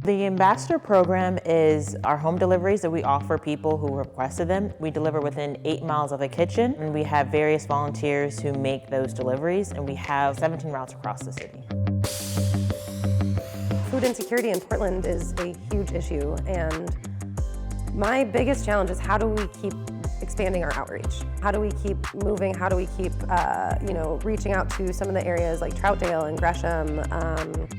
The Ambassador program is our home deliveries that we offer people who requested them. We deliver within 8 miles of a kitchen, and we have various volunteers who make those deliveries, and we have 17 routes across the city. Food insecurity in Portland is a huge issue, and my biggest challenge is how do we keep expanding our outreach? How do we keep moving? How do we keep, reaching out to some of the areas like Troutdale and Gresham,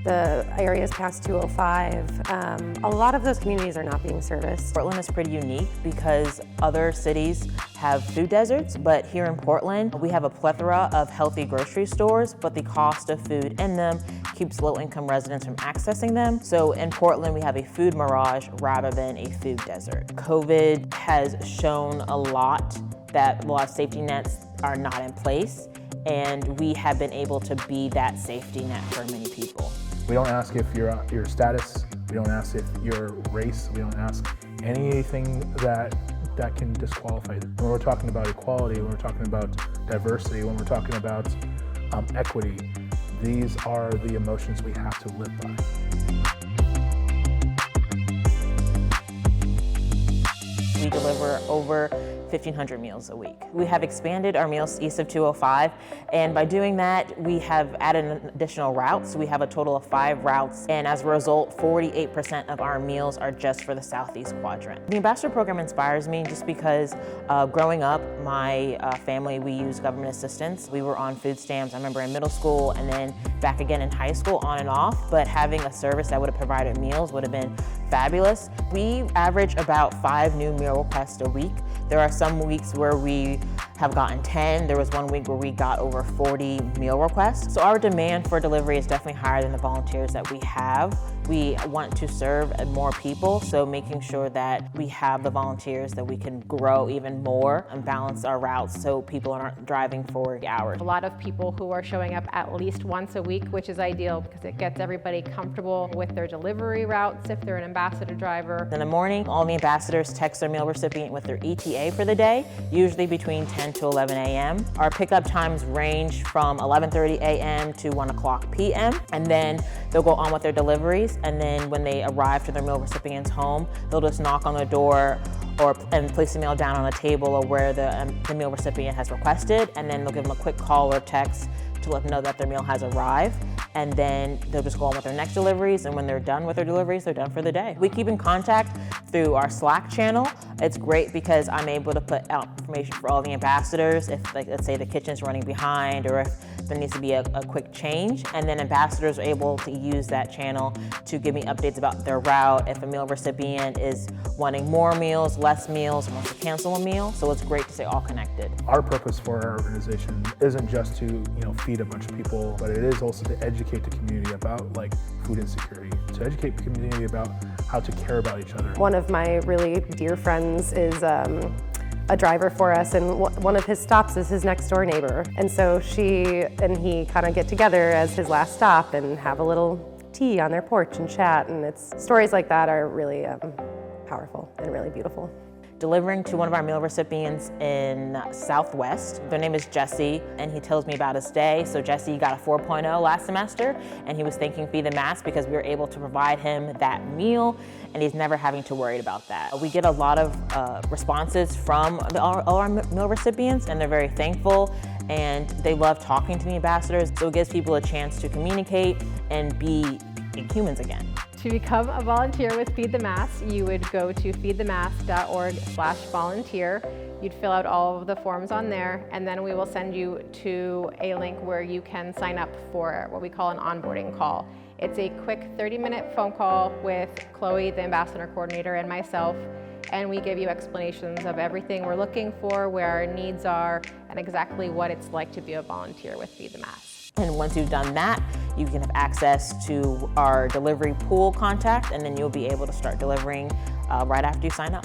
the areas past 205. A lot of those communities are not being serviced. Portland is pretty unique because other cities have food deserts, but here in Portland, we have a plethora of healthy grocery stores, but the cost of food in them keeps low-income residents from accessing them. So in Portland, we have a food mirage rather than a food desert. COVID has shown a lot that a lot of safety nets are not in place, and we have been able to be that safety net for many people. We don't ask if your status, we don't ask if your race, we don't ask anything that can disqualify you. When we're talking about equality, when we're talking about diversity, when we're talking about equity, these are the emotions we have to live by. We deliver over 1,500 meals a week. We have expanded our meals east of 205, and by doing that, we have added an additional routes. We have a total of 5 routes, and as a result, 48% of our meals are just for the Southeast Quadrant. The Ambassador program inspires me just because growing up, my family, we used government assistance. We were on food stamps, I remember in middle school, and then back again in high school, on and off, but having a service that would have provided meals would have been fabulous. We average about 5 new meal requests a week. There are some weeks where we have gotten 10. There was one week where we got over 40 meal requests. So our demand for delivery is definitely higher than the volunteers that we have. We want to serve more people, so making sure that we have the volunteers that we can grow even more and balance our routes so people aren't driving 40 hours. A lot of people who are showing up at least once a week, which is ideal because it gets everybody comfortable with their delivery routes if they're an Ambassador driver. In the morning, all the ambassadors text their meal recipient with their ETA for the day, usually between 10 to 11 a.m. Our pickup times range from 11:30 a.m. to 1 o'clock p.m. And then they'll go on with their deliveries. And then when they arrive to their meal recipient's home, they'll just knock on the door and place the meal down on a table or where the meal recipient has requested. And then they'll give them a quick call or text to let them know that their meal has arrived. And then they'll just go on with their next deliveries, and when they're done with their deliveries, they're done for the day. We keep in contact through our Slack channel. It's great because I'm able to put out information for all the ambassadors if, like, let's say the kitchen's running behind or if there needs to be a quick change. And then ambassadors are able to use that channel to give me updates about their route, if a meal recipient is wanting more meals, less meals, or wants to cancel a meal. So it's great to stay all connected. Our purpose for our organization isn't just to feed a bunch of people, but it is also to educate the community about food insecurity, to educate the community about how to care about each other. One of my really dear friends is a driver for us, and one of his stops is his next door neighbor. And so she and he kind of get together as his last stop and have a little tea on their porch and chat, and it's stories like that are really powerful and really beautiful. Delivering to one of our meal recipients in Southwest. Their name is Jesse, and he tells me about his day. So Jesse got a 4.0 last semester, and he was thanking Feed the Mass because we were able to provide him that meal, and he's never having to worry about that. We get a lot of responses from all our meal recipients, and they're very thankful, and they love talking to the ambassadors. So it gives people a chance to communicate and be humans again. To become a volunteer with Feed the Mass, you would go to feedthemass.org/volunteer. You'd fill out all of the forms on there, and then we will send you to a link where you can sign up for what we call an onboarding call. It's a quick 30-minute phone call with Chloe, the ambassador coordinator, and myself, and we give you explanations of everything we're looking for, where our needs are, and exactly what it's like to be a volunteer with Feed the Mass. And once you've done that, you can have access to our delivery pool contact, and then you'll be able to start delivering right after you sign up.